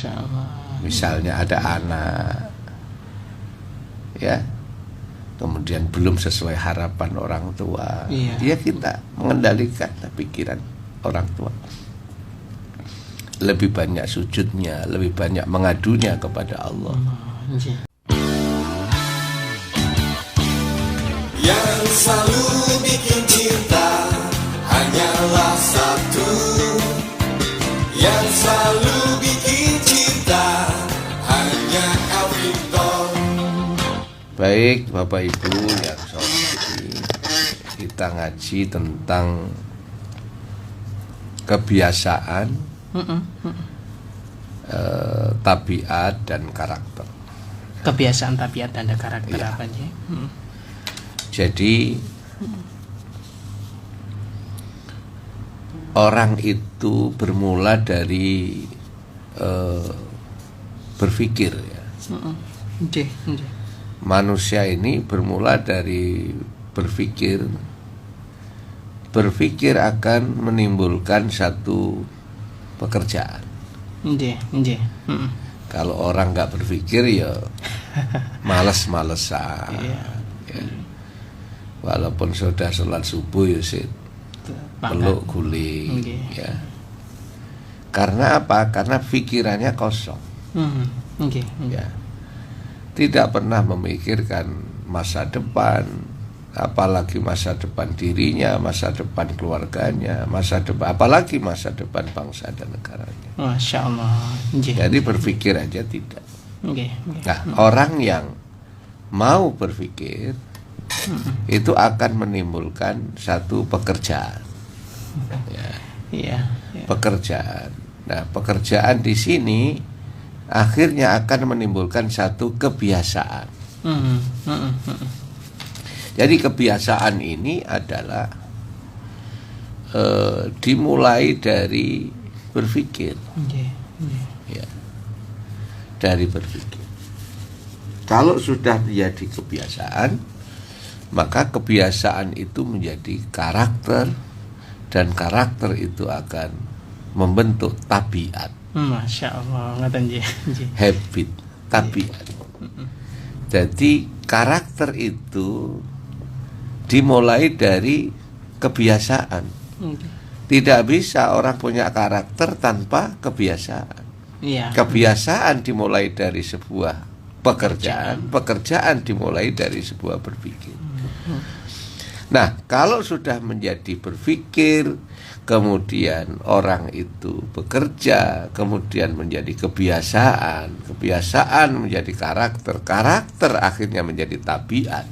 Masya Allah. Misalnya ada anak, ya, kemudian belum sesuai harapan orang tua, ya kita mengendalikan pikiran orang tua. Lebih banyak sujudnya, lebih banyak mengadunya kepada Allah. Yang selalu bikin cinta hanyalah satu. Yang selalu bikin cinta hanya Alfiton. Baik Bapak Ibu yang saya hormati, kita ngaji tentang kebiasaan, tabiat dan karakter. Kebiasaan, tabiat dan karakter ya. apa aja? Jadi orang itu bermula dari berpikir, ya. Manusia ini bermula dari berpikir. Berpikir akan menimbulkan satu pekerjaan. Kalau orang nggak berpikir ya males-malesan. Ya. Walaupun sudah sholat subuh ya sih peluk guling. Ya. Karena apa? Karena pikirannya kosong. Ya. Tidak pernah memikirkan masa depan, apalagi masa depan dirinya, masa depan keluarganya, masa depan, apalagi masa depan bangsa dan negaranya. Masya Allah. Jadi berpikir aja tidak. Nah, orang yang mau berpikir itu akan menimbulkan satu pekerjaan. Pekerjaan. Nah, pekerjaan di sini akhirnya akan menimbulkan satu kebiasaan. Jadi kebiasaan ini adalah dimulai dari berpikir. Ya. Dari berpikir. Kalau sudah menjadi kebiasaan, maka kebiasaan itu menjadi karakter, dan karakter itu akan membentuk tabiat. Masya Allah, habit, tabiat. Jadi karakter itu dimulai dari kebiasaan. Tidak bisa orang punya karakter tanpa kebiasaan. Kebiasaan dimulai dari sebuah pekerjaan, pekerjaan dimulai dari sebuah berpikir. Nah, kalau sudah menjadi berpikir, kemudian orang itu bekerja, kemudian menjadi kebiasaan, kebiasaan menjadi karakter, karakter akhirnya menjadi tabiat.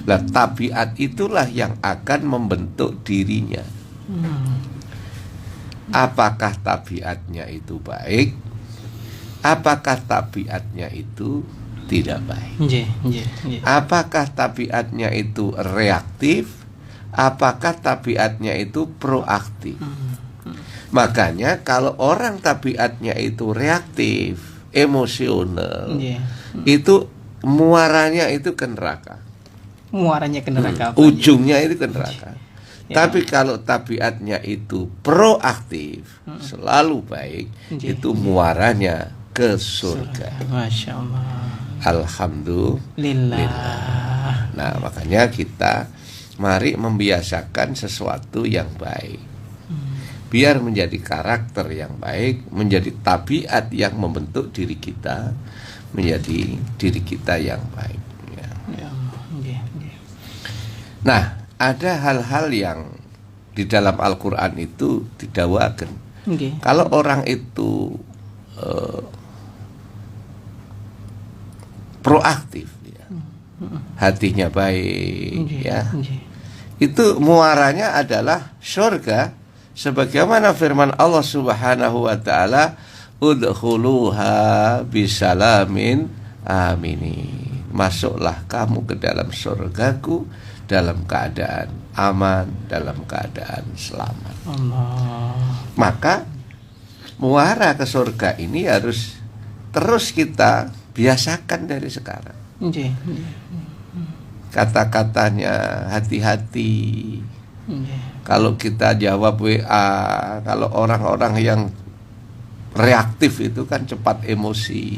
Nah, tabiat itulah yang akan membentuk dirinya. Apakah tabiatnya itu baik? Apakah tabiatnya itu tidak baik? Apakah tabiatnya itu reaktif? Apakah tabiatnya itu proaktif? Makanya kalau orang tabiatnya itu reaktif, emosional, itu muaranya itu ke neraka. Ujungnya itu ke neraka. Tapi kalau tabiatnya itu proaktif, selalu baik, itu muaranya ke surga. Masya Allah. Alhamdulillah. Nah, makanya kita mari membiasakan sesuatu yang baik, biar menjadi karakter yang baik, menjadi tabiat yang membentuk diri kita menjadi diri kita yang baik. Nah, ada hal-hal yang di dalam Al-Quran itu didakwakan. Kalau orang itu proaktif, ya, hatinya baik, ya, itu muaranya adalah surga, sebagaimana firman Allah Subhanahu wa taala, udkhuluha bisalamin aminin. Masuklah kamu ke dalam surgaku dalam keadaan aman, dalam keadaan selamat. Allah. Maka muara ke surga ini harus terus kita biasakan dari sekarang. Kata-katanya hati-hati. Kalau kita jawab WA, kalau orang-orang yang reaktif itu kan cepat emosi.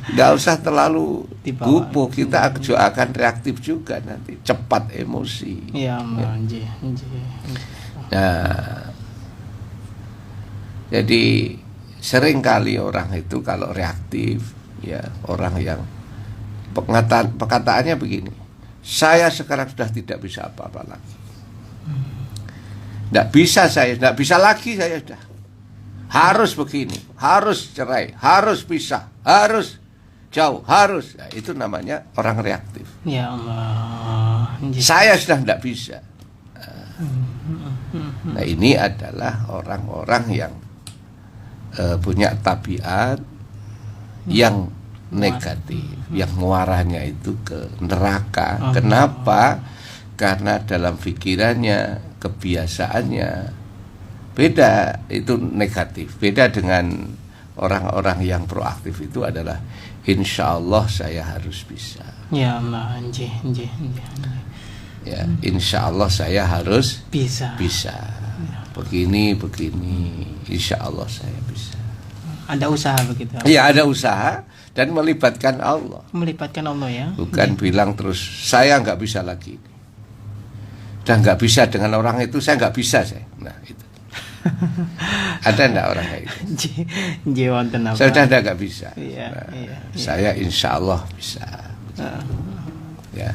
Nggak usah terlalu gupuh, kita juga akan reaktif juga nanti, cepat emosi. Iya, ya. Nah, jadi seringkali orang itu kalau reaktif, ya orang yang perkataannya begini, saya sekarang sudah tidak bisa apa-apa lagi. Tidak bisa lagi saya sudah. Harus begini, harus cerai, harus pisah, harus jauh, harus. Nah, itu namanya orang reaktif. Ya Allah. Saya sudah tidak bisa. Nah, ini adalah orang-orang yang punya tabiat yang negatif, yang muaranya itu ke neraka. Kenapa? Karena dalam pikirannya, kebiasaannya beda, itu negatif. Beda dengan orang-orang yang proaktif, itu adalah insya Allah saya harus bisa. Ya Allah, ya, insya Allah saya harus bisa. Begini, insya Allah saya bisa. Ada usaha begitu? Ya, ada usaha dan melibatkan Allah. Melibatkan Allah, ya. Bukan bilang terus saya nggak bisa lagi. Dan nggak bisa dengan orang itu, saya nggak bisa saya. Nah, itu. Ada enggak orang kayak itu? Saya sudah nggak bisa. Saya insya Allah bisa. Ya.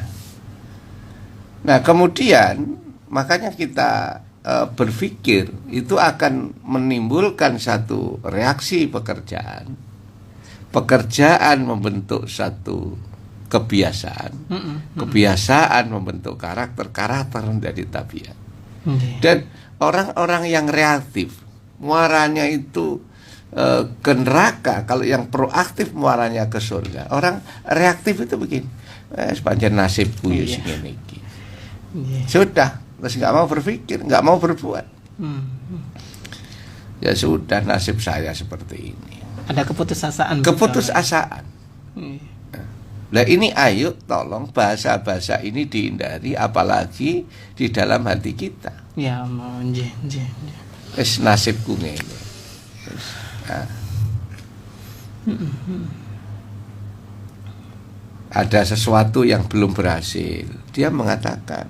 Nah, kemudian makanya kita berpikir itu akan menimbulkan satu reaksi pekerjaan. Pekerjaan membentuk satu kebiasaan. Kebiasaan membentuk karakter menjadi tabiat. Dan orang-orang yang reaktif muaranya itu ke neraka. Kalau yang proaktif muaranya ke surga. Orang reaktif itu begini, sepanjang nasibku ya sing ngene iki. Sudah, terus nggak mau berpikir, nggak mau berbuat. Ya sudah, nasib saya seperti ini. Ada keputusasaan. Nah, ini ayo tolong bahasa-bahasa ini dihindari, apalagi di dalam hati kita. Ya Allah, Wis nasibku ngene. Ada sesuatu yang belum berhasil, dia mengatakan,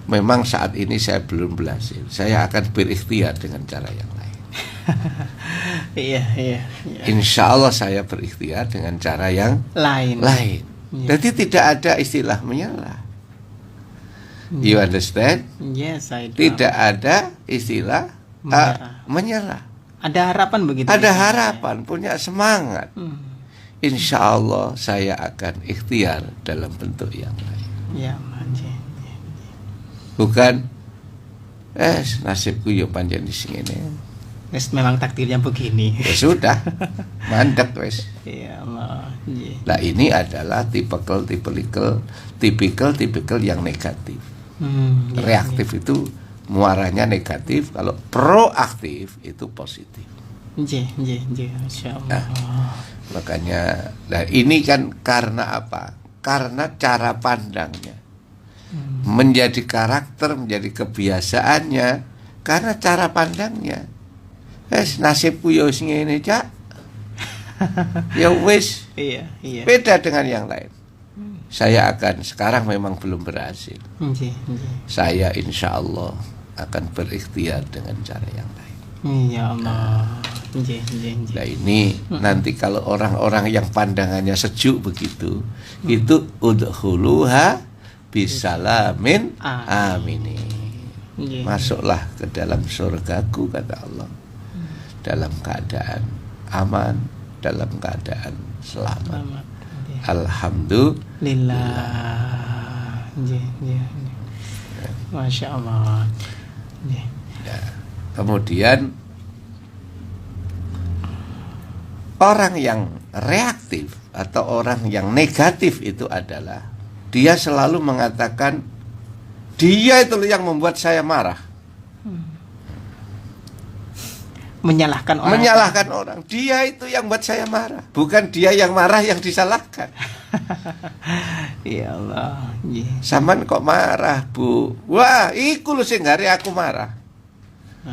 memang saat ini saya belum berhasil, saya akan berikhtiar dengan cara yang lain. Iya. Insya Allah saya berikhtiar dengan cara yang lain. Jadi tidak ada istilah menyerah. You understand? Yes, I do. Tidak ada istilah menyerah. Ada harapan begitu. Ada harapan, punya semangat. Insya Allah saya akan ikhtiar dalam bentuk yang lain. Ya, bukan nasibku yo panjang di sini. Memang takdirnya begini. Ya sudah, mandek wes. Ya Allah. Nah, ini adalah tipikal yang negatif. Reaktif itu muaranya negatif, kalau proaktif itu positif. Insyaallah. Nah, makanya, nah ini kan karena apa? Karena cara pandangnya menjadi karakter, menjadi kebiasaannya, karena cara pandangnya. Nasibku ya wis ngene, Cak. Ya wis. Iya. Beda dengan yang lain. Saya akan, sekarang memang belum berhasil. Saya insya Allah akan berikhtiar dengan cara yang lain. Ya Allah. Nah, ini nanti kalau orang-orang yang pandangannya sejuk begitu, itu udkhuluha bisalamin aminin. Masuklah ke dalam surgaku, kata Allah, dalam keadaan aman, dalam keadaan selamat. Alhamdulillah. Masya Allah. Ya. Kemudian orang yang reaktif atau orang yang negatif itu adalah dia selalu mengatakan dia itu yang membuat saya marah. Menyalahkan orang. Dia itu yang buat saya marah, bukan dia yang marah yang disalahkan. Ya Allah. Saman kok marah, Bu? Wah, iku lho sing gare aku marah.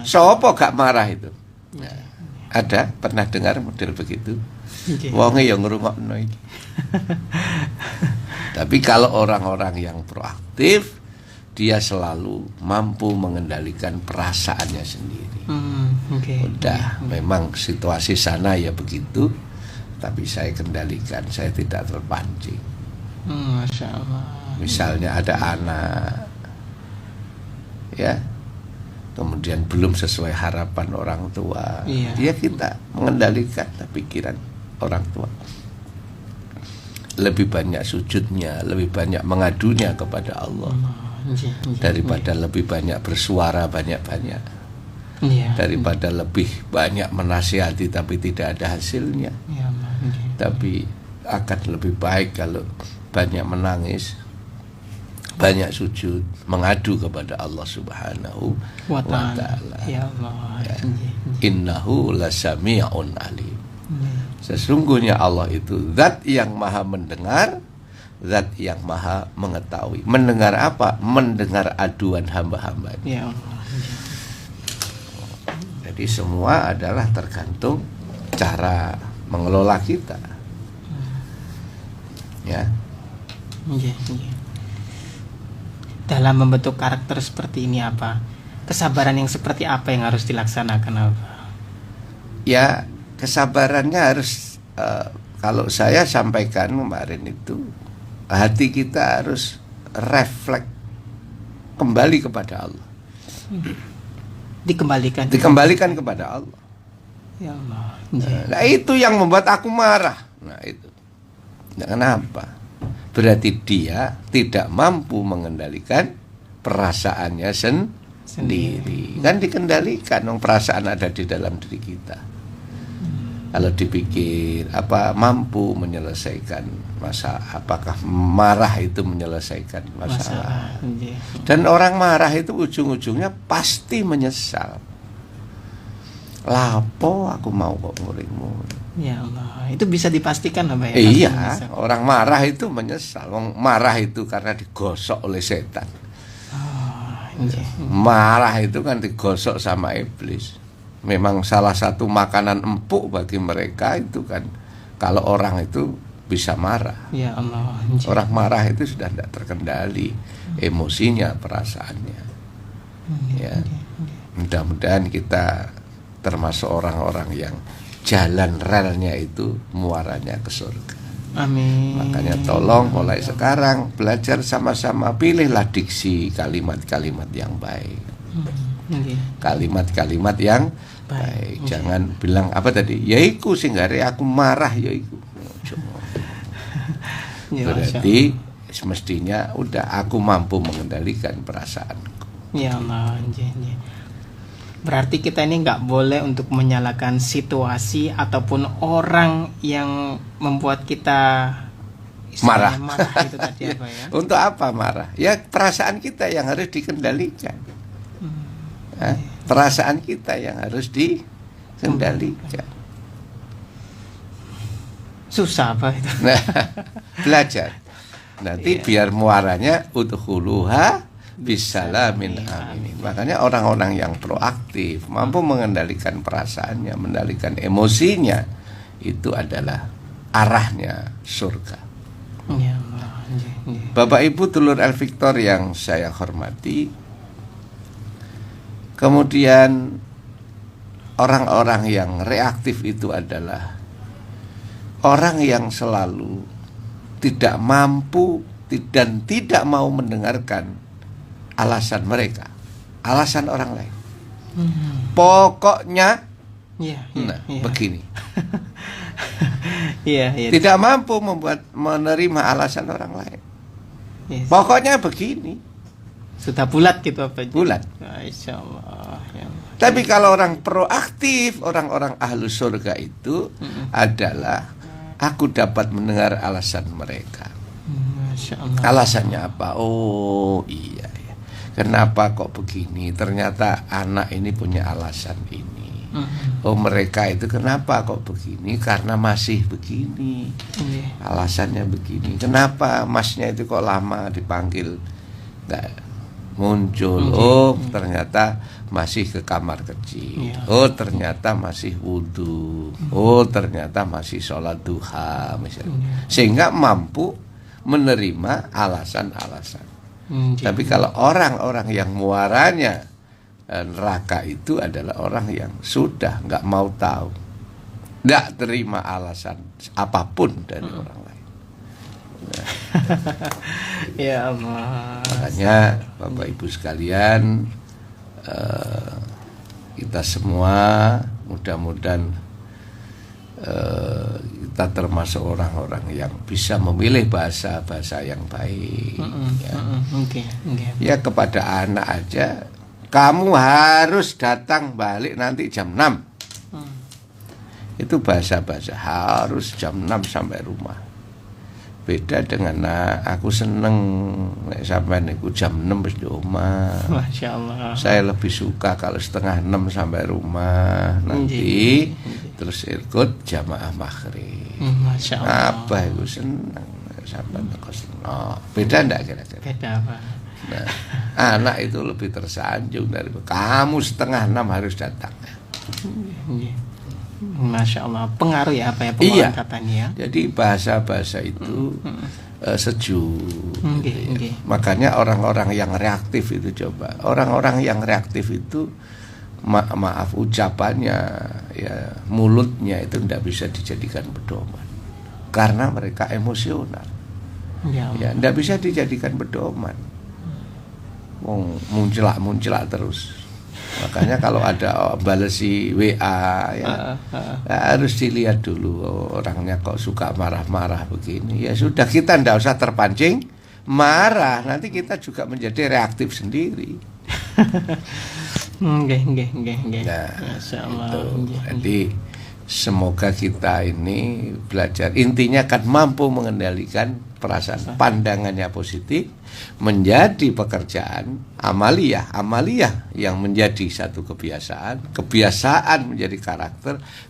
Sopo gak marah itu? Ada pernah dengar model begitu? Nggih. Wonge yang ngrungokno iki. Tapi kalau orang-orang yang proaktif, dia selalu mampu mengendalikan perasaannya sendiri. Okay. Udah, memang situasi sana ya begitu, tapi saya kendalikan, saya tidak terpancing. Masya Allah. Misalnya ada anak, ya, kemudian belum sesuai harapan orang tua, ya kita mengendalikan pikiran orang tua. Lebih banyak sujudnya, lebih banyak mengadunya kepada Allah, daripada lebih banyak bersuara banyak-banyak, daripada lebih banyak menasihati tapi tidak ada hasilnya. Tapi akan lebih baik kalau banyak menangis, banyak sujud, mengadu kepada Allah Subhanahu wa ta'ala. Ya Allah. Ya. Innahu lasami'un alim. Sesungguhnya Allah itu zat yang maha mendengar, zat yang maha mengetahui. Mendengar apa? Mendengar aduan hamba-hamba. Ya Allah. Jadi semua adalah tergantung cara mengelola kita. Ya. Dalam membentuk karakter seperti ini apa? Kesabaran yang seperti apa yang harus dilaksanakan apa? Ya, kesabarannya harus kalau saya sampaikan kemarin itu, hati kita harus refleks kembali kepada Allah. Dikembalikan kepada Allah. Ya Allah. Nah, itu yang membuat aku marah. Nah, itu. Nah, kenapa? Berarti dia tidak mampu mengendalikan perasaannya sendiri. Kan dikendalikan, perasaan ada di dalam diri kita. Kalau dipikir mampu menyelesaikan masalah, apakah marah itu menyelesaikan masalah? Dan orang marah itu ujung-ujungnya pasti menyesal. Lapo aku mau kok muridmu. Ya Allah, itu bisa dipastikan apa ya? Iya, orang marah itu menyesal. Marah itu karena digosok oleh setan. Marah itu kan digosok sama iblis. Memang salah satu makanan empuk bagi mereka itu kan, kalau orang itu bisa marah. Ya Allah. Orang marah itu sudah tidak terkendali emosinya, perasaannya. Ya, mudah-mudahan kita termasuk orang-orang yang jalan relnya itu muaranya ke surga. Amin. Makanya tolong mulai sekarang belajar sama-sama, pilihlah diksi kalimat-kalimat yang baik. Kalimat-kalimat yang baik. Jangan bilang apa tadi? Yaiku singgare aku marah yaiku. Berarti semestinya udah aku mampu mengendalikan perasaanku. Ya Allah. Berarti kita ini nggak boleh untuk menyalahkan situasi ataupun orang yang membuat kita marah itu tadi apa ya? Untuk apa marah? Ya perasaan kita yang harus dikendalikan. Perasaan kita yang harus dikendalikan. Susah apa itu? Nah, belajar. Nanti biar muaranya udkhuluha bisalamin amin. Makanya orang-orang yang proaktif, mampu mengendalikan perasaannya, mengendalikan emosinya, itu adalah arahnya surga. Ya Allah. Bapak Ibu dulur El Victor yang saya hormati, kemudian orang-orang yang reaktif itu adalah orang yang selalu tidak mampu dan tidak mau mendengarkan alasan mereka, alasan orang lain. Pokoknya begini. Tidak mampu menerima alasan orang lain. Pokoknya begini. Sudah bulat gitu apa? Bulat. Insya Allah. Ya. Tapi kalau orang proaktif, orang-orang ahlus surga itu adalah aku dapat mendengar alasan mereka. Masya Allah. Alasannya apa? Oh iya. Kenapa kok begini? Ternyata anak ini punya alasan ini. Oh mereka itu kenapa kok begini? Karena masih begini. Alasannya begini. Kenapa masnya itu kok lama dipanggil? muncul. Oh, ternyata masih ke kamar kecil. Oh, ternyata masih wudhu. Oh, ternyata masih sholat duha misalnya. Sehingga mampu menerima alasan-alasan. Tapi kalau orang-orang yang muaranya neraka itu adalah orang yang sudah nggak mau tahu, nggak terima alasan apapun dari orang lain. Nah, Ya Allah. makanya Bapak Ibu sekalian, kita semua mudah-mudahan kita termasuk orang-orang yang bisa memilih bahasa-bahasa yang baik. Ya kepada anak aja, kamu harus datang balik nanti jam 6. Itu bahasa-bahasa harus jam 6 sampai rumah. Beda dengan aku seneng sampai niku jam 6 wis di omah. Masya Allah. Saya lebih suka kalau setengah 6 sampai rumah nanti terus ikut jamaah maghrib. Masya Allah. Apa itu seneng sampai niku seneng. Beda enggak kira-kira? Beda apa? Nah, anak itu lebih tersanjung dari kamu setengah 6 harus datang. Masya Allah, pengaruh ya apa ya pengolahan katanya ya. Jadi bahasa-bahasa itu sejuk. Makanya orang-orang yang reaktif itu coba. Orang-orang yang reaktif itu maaf ucapannya ya mulutnya itu tidak bisa dijadikan pedoman. Karena mereka emosional. Ya, tidak bisa dijadikan pedoman. Munclak terus. Makanya kalau ada balesi WA ya, harus dilihat dulu orangnya kok suka marah-marah begini. Ya sudah, kita tidak usah terpancing marah, nanti kita juga menjadi reaktif sendiri. Nah, jadi semoga kita ini belajar, intinya kan mampu mengendalikan perasaan, pandangannya positif menjadi pekerjaan, amaliyah yang menjadi satu kebiasaan menjadi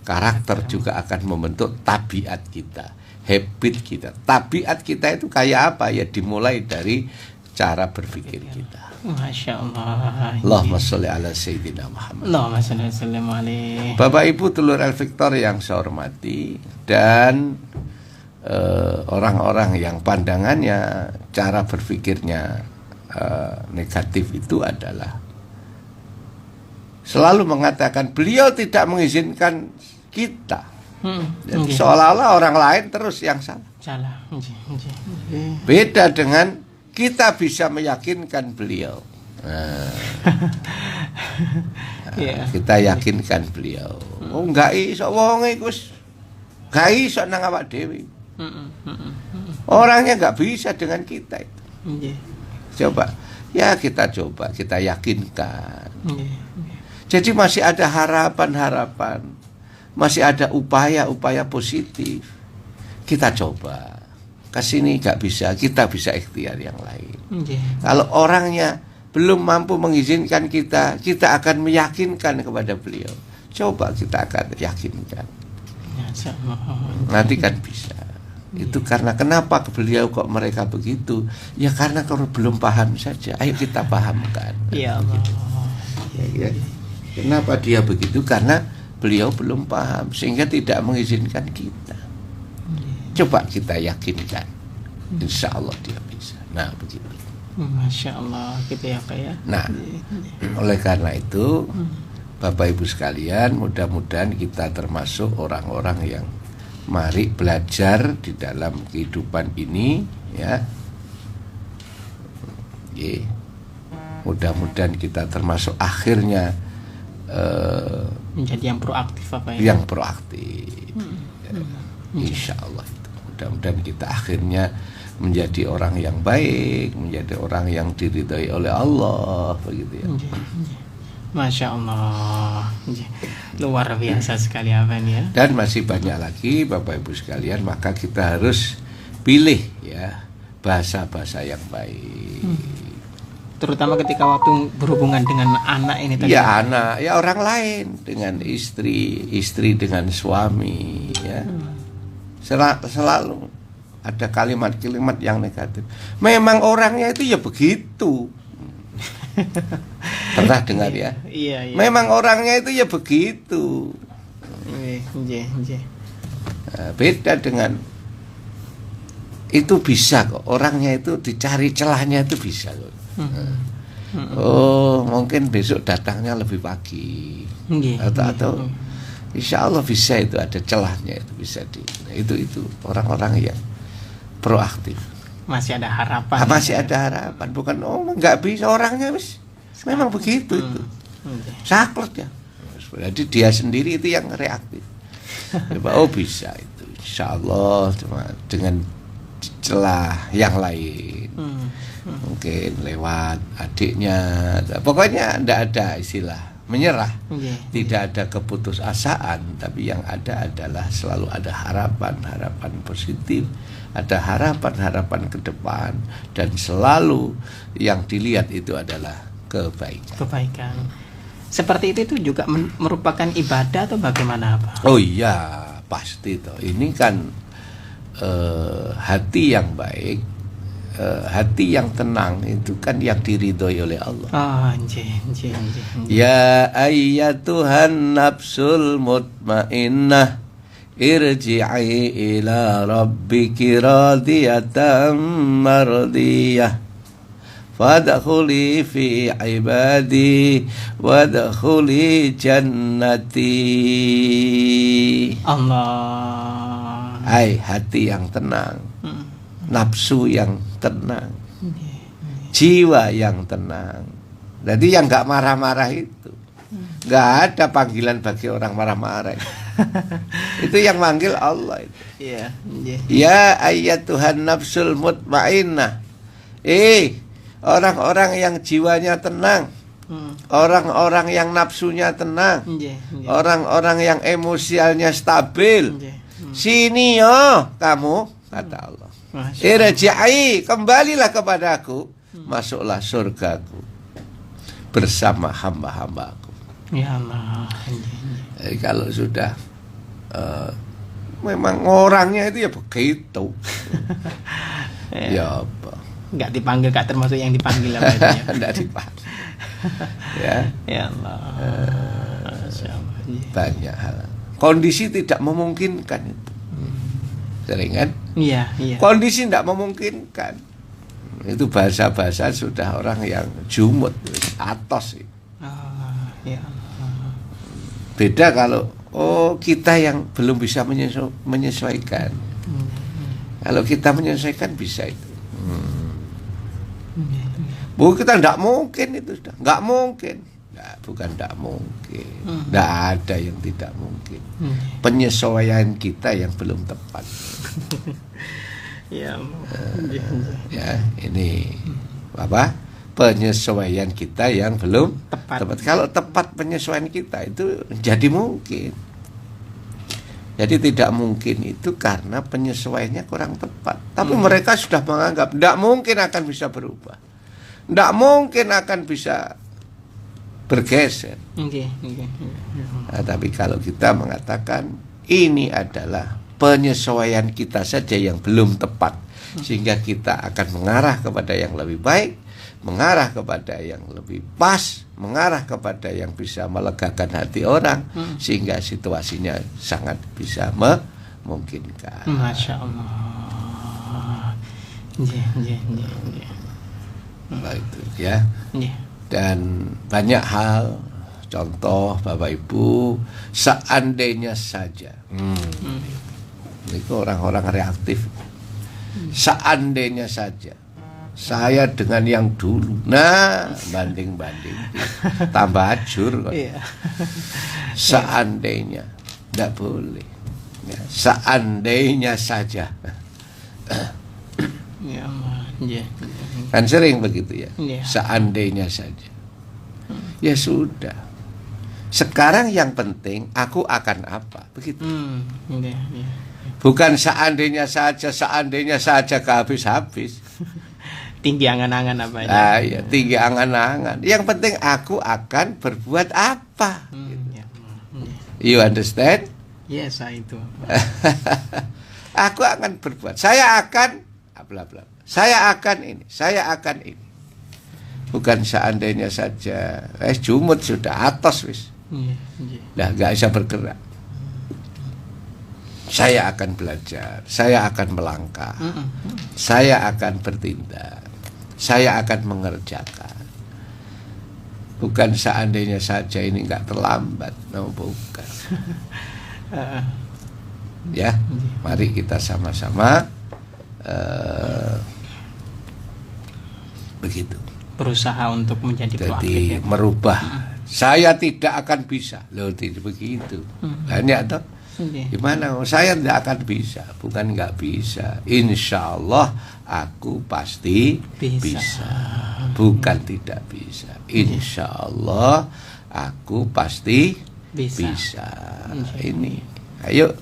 karakter juga akan membentuk tabiat kita, habit kita. Tabiat kita itu kayak apa ya, dimulai dari cara berpikir kita. Masya Allah. Allahumma sholli ala Sayyidina Muhammad. Allahumma sholli alaihi. Bapak Ibu Telur El Victor yang saya hormati, dan orang-orang yang pandangannya, cara berpikirnya negatif itu adalah selalu mengatakan beliau tidak mengizinkan kita. Jadi seolah-olah orang lain terus yang salah. Beda dengan kita bisa meyakinkan beliau. Kita yakinkan beliau. Oh, enggak iso wong iku gak iso nang awak dhewe. Orangnya nggak bisa dengan kita itu. Coba kita yakinkan. Jadi masih ada harapan, masih ada upaya positif. Kita coba. Kesini nggak bisa, kita bisa ikhtiar yang lain. Kalau orangnya belum mampu mengizinkan kita akan meyakinkan kepada beliau. Coba kita akan yakinkan. Nanti kan bisa. Itu karena kenapa beliau kok mereka begitu? Ya karena kalau belum paham saja. Ayo kita pahamkan. Ya Allah. Ya. Kenapa dia begitu? Karena beliau belum paham sehingga tidak mengizinkan kita. Coba kita yakinkan. Insya Allah dia bisa. Nah begitu. Masya Allah gitu ya Pak ya. Nah oleh karena itu Bapak Ibu sekalian, mudah-mudahan kita termasuk orang-orang yang mari belajar di dalam kehidupan ini ya. Mudah-mudahan kita termasuk akhirnya menjadi yang proaktif apa ya? Yang proaktif. Insya Allah itu. Mudah-mudahan kita akhirnya menjadi orang yang baik, menjadi orang yang diridhai oleh Allah, begitu ya. Masya Allah, luar biasa sekali apa ini ya. Dan masih banyak lagi Bapak Ibu sekalian, maka kita harus pilih ya bahasa-bahasa yang baik. Terutama ketika waktu berhubungan dengan anak ini tadi. Ya anak, ya orang lain, dengan istri dengan suami ya. Selalu ada kalimat-kalimat yang negatif. Memang orangnya itu ya begitu. Pernah dengar ya? Iya, iya. Memang orangnya itu ya begitu. Iya. Nah, beda dengan itu bisa kok. Orangnya itu dicari celahnya itu bisa kok. Oh, mungkin besok datangnya lebih pagi. Atau insya Allah bisa, itu ada celahnya, itu bisa itu orang-orang yang proaktif. Masih ada harapan. Masih ada harapan, bukan nggak bisa, orangnya memang begitu itu. Saklek ya. Jadi dia sendiri itu yang reaktif. Bisa itu, insya Allah, cuma dengan celah yang lain. Mungkin lewat adiknya. Pokoknya tidak ada istilah menyerah. Tidak ada keputusasaan, tapi yang ada adalah selalu ada harapan positif, ada harapan ke depan, dan selalu yang dilihat itu adalah kebaikan. Seperti itu juga merupakan ibadah atau bagaimana, Pak? Oh iya, pasti toh. Ini kan hati yang baik, hati yang tenang itu kan yang diridhoi oleh Allah. Ya ayyatuhan nafsul mutmainnah, irji'i ila rabbiki radiyatan mardiyah, fadkhuli fi ibadi wadkhuli jannati. Allah. Hai hati yang tenang, nafsu yang tenang, jiwa yang tenang. Jadi yang nggak marah-marah itu, nggak ada panggilan bagi orang marah-marah. Itu yang manggil Allah itu. Ya ayyatuhan nafsul mutmainnah. Orang-orang yang jiwanya tenang, orang-orang yang nafsunya tenang, orang-orang yang emosialnya stabil. Sini kamu, kata Allah. Irji'i, kembalilah kepadaku, masuklah surgaku bersama hamba-hambaku. Ya Allah. Jadi kalau sudah memang orangnya itu ya begitu. Ya apa? Nggak dipanggil, Kak, termasuk yang dipanggil apa itu ya? Nggak dipanggil. Ya Allah. Banyak hal. Kondisi tidak memungkinkan itu. Sering kan? Iya. Kondisi tidak memungkinkan. Itu bahasa-bahasa sudah orang yang jumut, atos. Ya. Beda kalau kita yang belum bisa menyesuaikan. Kalau kita menyesuaikan bisa itu. Kita tidak mungkin itu sudah, nggak mungkin. Bukan tidak mungkin, tidak ada yang tidak mungkin. Penyesuaian kita yang belum tepat. Ya, ini apa? Penyesuaian kita yang belum tepat. Kalau tepat penyesuaian kita itu jadi mungkin. Jadi tidak mungkin itu karena penyesuaiannya kurang tepat. Tapi mereka sudah menganggap tidak mungkin akan bisa berubah, tidak mungkin akan bisa bergeser. Nah, tapi kalau kita mengatakan ini adalah penyesuaian kita saja yang belum tepat, sehingga kita akan mengarah kepada yang lebih baik, mengarah kepada yang lebih pas, mengarah kepada yang bisa melegakan hati orang, sehingga situasinya sangat bisa memungkinkan. Masya Allah. Itu ya. Dan banyak hal, contoh Bapak Ibu, seandainya saja. Ini orang-orang reaktif. Seandainya saja saya dengan yang dulu, banding-banding, tambah hancur kok. Seandainya, tidak boleh. Ya, seandainya saja. Kan sering begitu ya. Seandainya saja. Ya sudah. Sekarang yang penting aku akan apa, begitu. Bukan seandainya saja kehabis-habis. Tinggi angan-angan apa aja. Ya, tinggi angan-angan. Yang penting aku akan berbuat apa. You understand? Yes, itu. Aku akan berbuat. Saya akan bla bla. Saya akan ini. Bukan seandainya saja. Jumut sudah atos wis. Nah, nggak bisa bergerak. Saya akan belajar, saya akan melangkah, saya akan bertindak, saya akan mengerjakan. Bukan seandainya saja ini nggak terlambat, no, bukan. Ya, mari kita sama-sama begitu. Berusaha untuk menjadi proaktif. Jadi merubah. Saya tidak akan bisa, loh tidak begitu. Banyak toh. Gimana? Saya tidak akan bisa, bukan nggak bisa. Insya Allah aku pasti bisa. Bukan tidak bisa. Insya Allah aku pasti bisa. Ini, ayo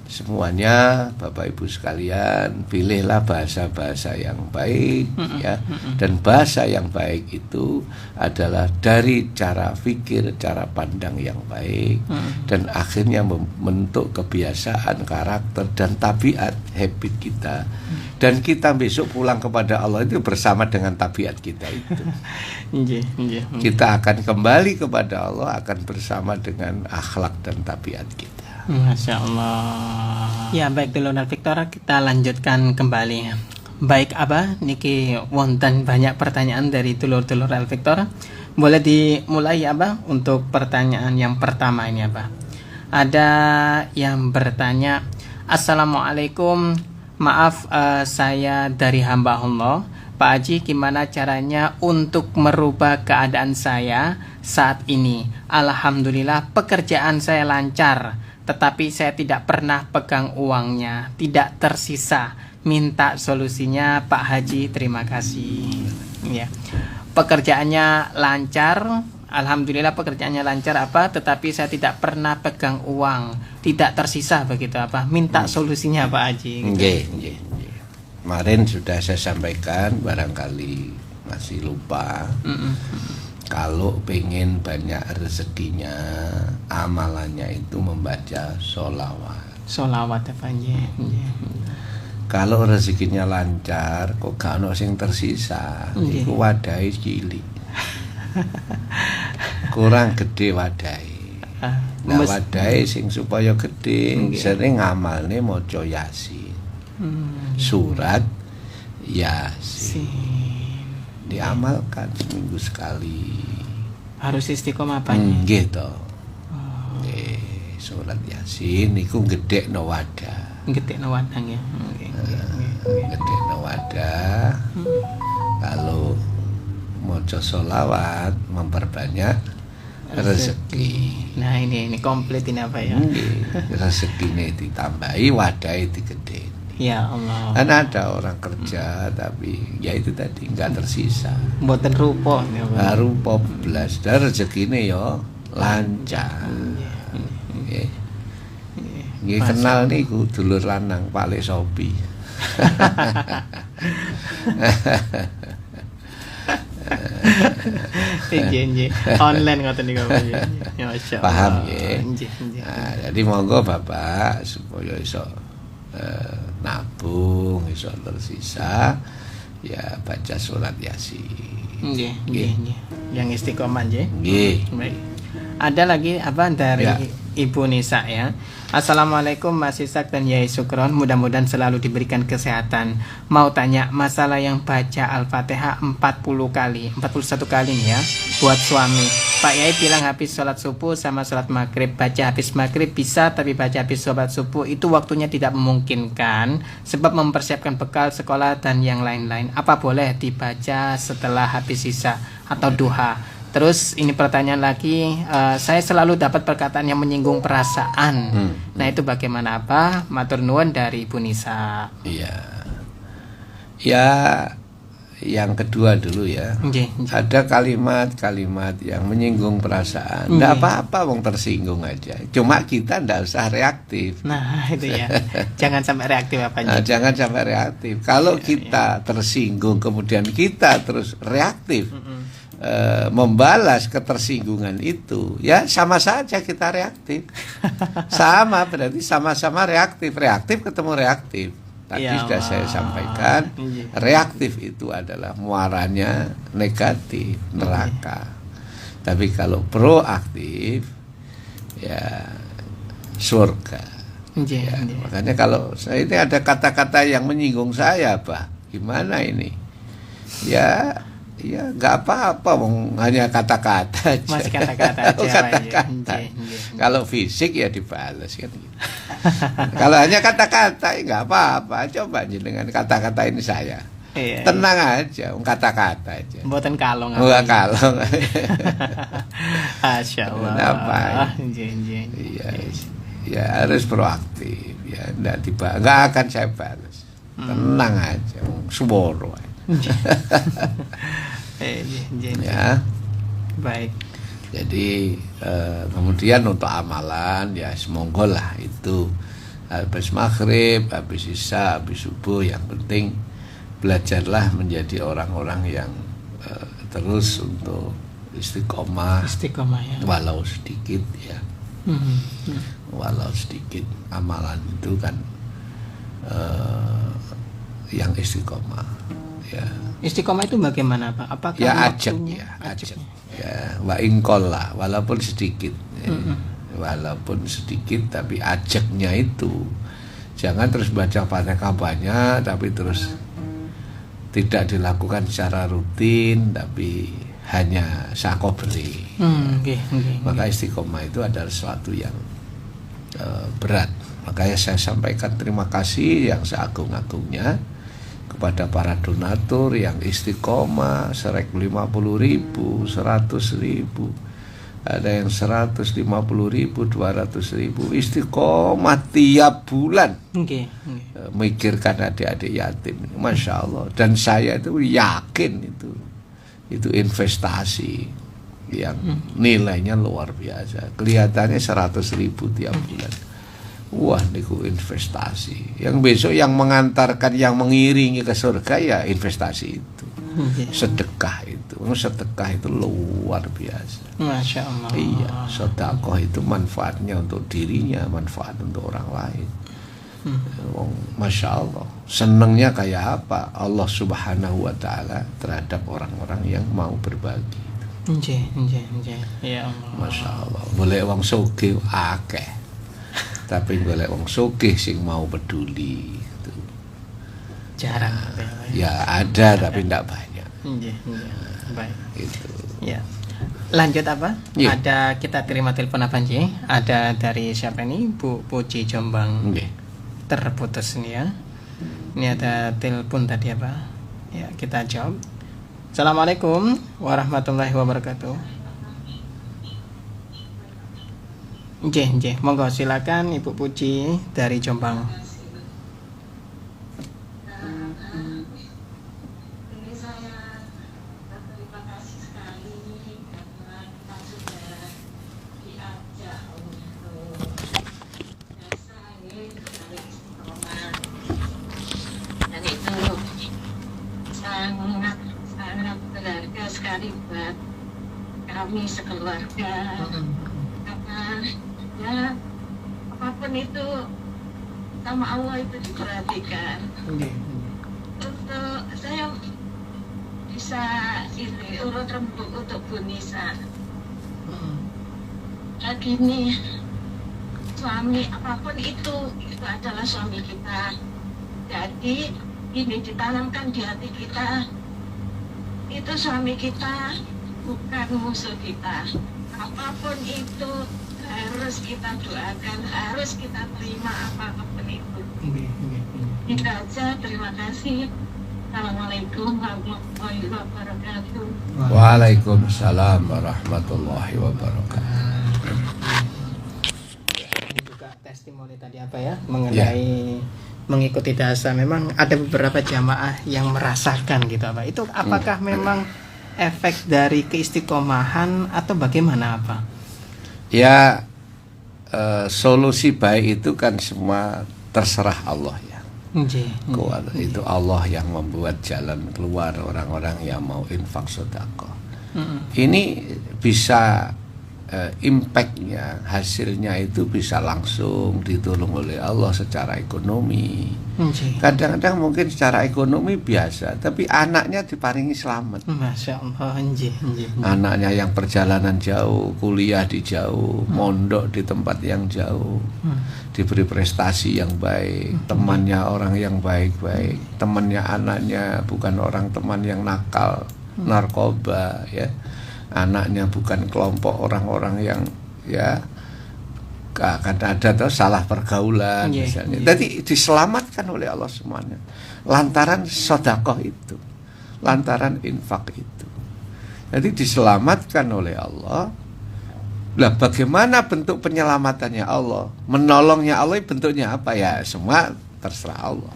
semuanya Bapak Ibu sekalian, pilihlah bahasa-bahasa yang baik, ya. Dan bahasa yang baik itu adalah dari cara pikir, cara pandang yang baik, dan akhirnya membentuk kebiasaan, karakter dan tabiat, habit kita. Dan kita besok pulang kepada Allah itu bersama dengan tabiat kita itu. Kita akan kembali kepada Allah akan bersama dengan akhlak dan tabiat kita. Masya Allah. Ya baik dulu Victor, kita lanjutkan kembali. Baik Abah, niki wonten banyak pertanyaan dari dulur-dulur Al Victor. Boleh dimulai ya Abah untuk pertanyaan yang pertama ini Abah. Ada yang bertanya, Assalamualaikum, maaf saya dari hamba Allah. Pak Haji, gimana caranya untuk merubah keadaan saya saat ini? Alhamdulillah pekerjaan saya lancar, tetapi saya tidak pernah pegang uangnya, tidak tersisa. Minta solusinya Pak Haji, terima kasih. Ya. Pekerjaannya lancar, alhamdulillah pekerjaannya lancar apa, tetapi saya tidak pernah pegang uang, tidak tersisa begitu apa. Minta solusinya Pak Haji. Nggih. Kemarin sudah saya sampaikan, barangkali masih lupa. Kalau pengen banyak rezekinya, amalannya itu membaca sholawat. Sholawat ya Pak Haji. Kalau rezekinya lancar, kok gak ono sing tersisa, iku wadahe cilik. Kurang gede wadahe. Nah wadahe sing supaya gede, sering ngamalne maca Yasin. Surat Yasin. Diamalkan seminggu sekali. Harus istiqomah Pak. Nggih to. Surat Yasin niku gedhekno wadah. Gedhekno wadah ya. Gedhekno wadah. Kalau maca sholawat memperbanyak rezeki. Nah ini komplit ini apa ya? Rezekine ditambahi, wadahe digedhekno. Ya Allah. Kan ada orang kerja tapi ya itu tadi nggak tersisa. Mboten rupa ya Pak. Rupa belas dan rezekine yo lancar. Nggih kenal niku dulur lanang Pak Sopi. Nggih. Online ngoten niku Pak. Ya masyaallah. Paham nggih. Nah, jadi monggo Bapak supaya iso nabung, iso tersisa, ya baca surat Yasin. Nggih. Yang istiqomah nggih. Nggih. Baik. Ada lagi apa dari Ibu Nisa ya. Assalamualaikum Mas Ishak dan Yai Sukron, mudah-mudahan selalu diberikan kesehatan. Mau tanya masalah yang baca Al-Fatihah 41 kali nih ya buat suami. Pak Yai bilang habis sholat subuh sama sholat maghrib. Baca habis maghrib bisa, tapi baca habis sholat subuh itu waktunya tidak memungkinkan sebab mempersiapkan bekal sekolah dan yang lain-lain. Apa boleh dibaca setelah habis isya atau duha? Terus ini pertanyaan lagi, saya selalu dapat perkataan yang menyinggung perasaan. Nah itu bagaimana apa? Matur nuwun dari Ibu Nisa. Iya. Ya, yang kedua dulu ya. Ada kalimat-kalimat yang menyinggung perasaan. Nggak apa-apa, wong tersinggung aja. Cuma kita nggak usah reaktif. Nah itu ya. Jangan sampai reaktif apa aja. Jangan sampai reaktif. Kalau kita tersinggung kemudian kita terus reaktif. Membalas ketersinggungan itu, ya sama saja kita reaktif. Sama berarti sama-sama reaktif ketemu reaktif. Tadi Ya sudah saya Allah. sampaikan, Iya. reaktif itu adalah muaranya negatif, neraka. Tapi kalau proaktif, ya surga. Nggih, Ya, nggih. makanya kalau saya ini ada kata-kata yang menyinggung saya, Pak, gimana ini? Ya nggak apa-apa, hanya kata-kata aja. Masih kata-kata aja, Pak, ya. Kata-kata. Nggih, nggih. Kalau fisik ya dibalas kan gitu. Kalau hanya kata-kata ya nggak apa-apa. Coba dengan kata-kata ini saya. Iya. Tenang aja, kata-kata aja. Mboten kalong. Enggak kalong. Masya Allah. Kenapa? Nggih, nggih. Iya, ya harus proaktif. Ya nggak akan saya balas. Tenang aja, suworo aja. Nggih. Ya. Baik. Jadi kemudian untuk amalan ya semoga lah itu habis maghrib, habis isya, habis subuh, yang penting belajarlah menjadi orang-orang yang terus untuk istiqomah Ya. walau sedikit ya. Walau sedikit amalan itu kan yang istiqomah ya. Istiqomah itu bagaimana, Pak? Apakah Ya ajak waktunya? ya, ajak. Ya, wa ingkol lah, walaupun sedikit. Ya. Walaupun sedikit tapi ajaknya itu jangan terus baca Fatihah banyak tapi terus tidak dilakukan secara rutin tapi hanya sakobri. Nggih. Maka istiqomah itu adalah sesuatu yang berat. Makanya saya sampaikan terima kasih yang seagung-agungnya kepada para donatur yang istiqomah, serek 50.000, 100.000, ada yang 150.000, 200.000 istiqomah tiap bulan. Nggih. Mikirkan adik-adik yatim, Masya Allah. Dan saya itu yakin itu investasi yang nilainya luar biasa. Kelihatannya 100.000 tiap bulan. Wah, niku investasi. Yang besok yang mengantarkan, yang mengiringi ke surga ya investasi itu. Sedekah itu. Sedekah itu luar biasa. Masya Allah. Iya, sedekah itu manfaatnya untuk dirinya, manfaat untuk orang lain. Masya Allah. Senangnya kayak apa Allah Subhanahu wa Ta'ala terhadap orang-orang yang mau berbagi. Nggih. Ya Allah. Masya Allah. Boleh wong sugih akeh. Tapi boleh wong sugih sing mau peduli itu. Jarang. Ya ada tapi tidak banyak. Nggih. Baik. Itu. Ya. Lanjut apa? Ya. Ada kita terima telepon apa Nji? Ada dari siapa ini? Bu Puji Jombang. Nggih. Terputus nih ya. Ini ada telepon tadi apa? Ya, kita jawab. Assalamualaikum warahmatullahi wabarakatuh. Nggih. Monggo silakan Ibu Puji dari Jombang. Ini saya berterima kasih sekali karena kita sudah diajak untuk jasa ini dari istiqomah, dan itu sangat berharga sekali buat kami sekeluarga, karena ya apapun itu sama Allah itu diperhatikan. Untuk saya bisa ini urut rembuk untuk Bu Nisa. Gini, suami apapun itu adalah suami kita. Jadi ini ditanamkan di hati kita, itu suami kita bukan musuh kita. Apapun itu harus kita doakan, harus kita terima apapun itu. Itu aja, terima kasih. Assalamualaikum warahmatullahi wabarakatuh. Waalaikumsalam warahmatullahi wabarakatuh. Ini juga testimoni tadi apa ya mengenai mengikuti dasa. Memang ada beberapa jamaah yang merasakan gitu apa. Itu apakah memang efek dari keistiqomahan atau bagaimana apa? Ya solusi baik itu kan semua terserah Allah ya. Itu Allah yang membuat jalan keluar orang-orang yang mau infak sedekah. Ini bisa impactnya, hasilnya itu bisa langsung ditolong oleh Allah secara ekonomi. Kadang-kadang mungkin secara ekonomi biasa, tapi anaknya diparingi selamat. Masya Allah. Anaknya yang perjalanan jauh, kuliah di jauh, mondok di tempat yang jauh, diberi prestasi yang baik, temannya orang yang baik-baik, temannya anaknya bukan orang teman yang nakal, narkoba, ya. Anaknya bukan kelompok orang-orang yang ya akan ada atau salah pergaulan misalnya. Jadi diselamatkan oleh Allah semuanya lantaran sedekah itu, lantaran infak itu. Jadi diselamatkan oleh Allah. Lah bagaimana bentuk penyelamatannya Allah? Menolongnya Allah bentuknya apa ya? Semua terserah Allah.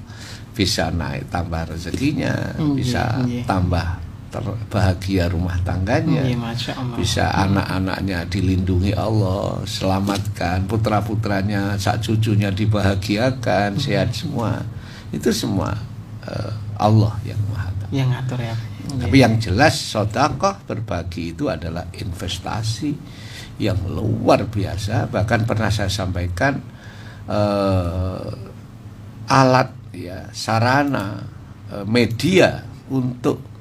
Bisa naik tambah rezekinya, bisa tambah bahagia rumah tangganya, bisa anak-anaknya dilindungi Allah, selamatkan, putra-putranya, sak cucunya dibahagiakan, sehat semua. Itu semua Allah yang Maha Tahu. Yang ngatur ya. Tapi yang jelas sedekah berbagi itu adalah investasi yang luar biasa. Bahkan pernah saya sampaikan alat ya, sarana media untuk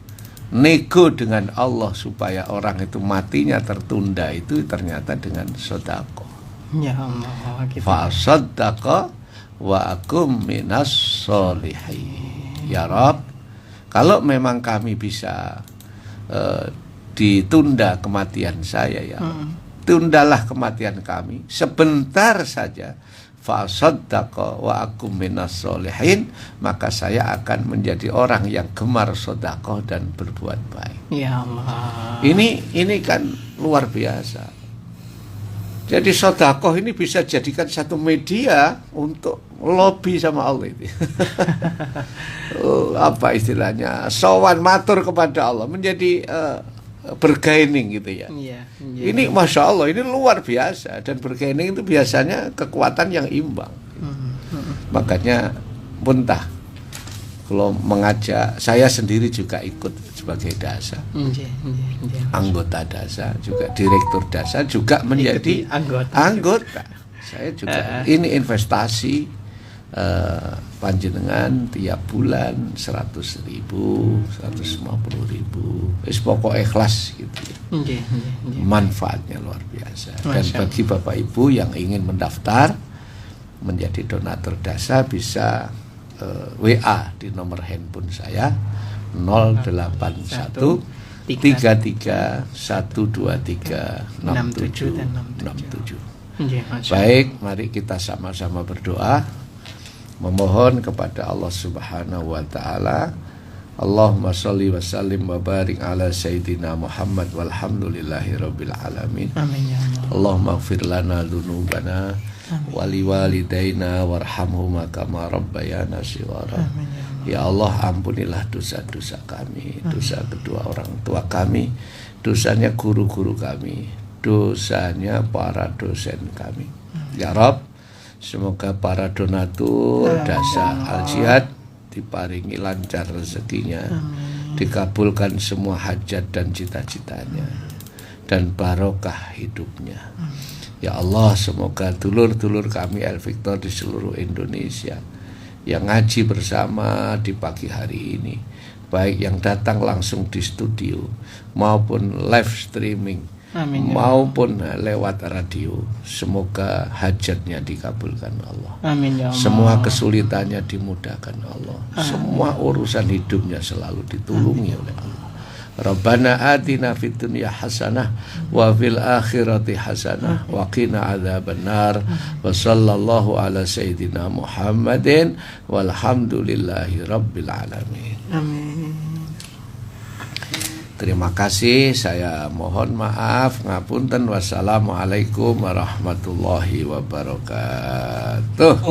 nego dengan Allah supaya orang itu matinya tertunda itu ternyata dengan sedekah. Ya Allah, fa saddaqa wa akum minas sholihin. Ya Rabb, kalau memang kami bisa ditunda kematian saya ya, tundalah kematian kami sebentar saja. Fa saddaqa wa akum minas sholihin, maka saya akan menjadi orang yang gemar sedekah dan berbuat baik. Ya Allah. Ini kan luar biasa. Jadi sedekah ini bisa jadikan satu media untuk lobby sama Allah itu. Apa istilahnya? Sowan matur kepada Allah, menjadi bergaining gitu ya. Ini Masya Allah, ini luar biasa. Dan bergaining itu biasanya kekuatan yang imbang. Makanya muntah kalau mengajak, saya sendiri juga ikut sebagai dasa, anggota dasa, juga direktur dasa, juga menjadi anggota. Saya juga ini investasi panjenengan tiap bulan 100.000, 150.000, pokok ikhlas gitu ya. Manfaatnya luar biasa. Dan bagi Bapak Ibu yang ingin mendaftar menjadi donatur dasa bisa WA di nomor handphone saya 081 33 123 67. Baik, mari kita sama-sama berdoa memohon kepada Allah Subhanahu wa taala. Allahumma sholli wa sallim wa barik ala sayyidina Muhammad walhamdulillahi rabbil alamin. Amin ya Allah. Allahumma ighfir lana dzunubana wa liwalidayna warhamhuma kama rabbayana shighara. Ya Allah, ampunilah dosa-dosa kami, dosa kedua orang tua kami, dosanya guru-guru kami, dosanya para dosen kami. Ya Rabb, semoga para donatur dasa al-jihad diparingi lancar rezekinya, dikabulkan semua hajat dan cita-citanya, dan barokah hidupnya. Ya Allah, semoga dulur-dulur kami El Victor di seluruh Indonesia yang ngaji bersama di pagi hari ini, baik yang datang langsung di studio maupun live streaming, maupun lewat radio, semoga hajatnya dikabulkan Allah. Amin ya Allah. Semua kesulitannya dimudahkan Allah. Semua urusan hidupnya selalu ditulungi oleh Allah. Rabbana atina fid dunya hasanah wa fil akhirati hasanah wa qina adzabannar. Wa sallallahu ala sayyidina Muhammadin walhamdulillahi rabbil alamin. Amin. Terima kasih, saya mohon maaf, ngapunten. Wassalamualaikum warahmatullahi wabarakatuh.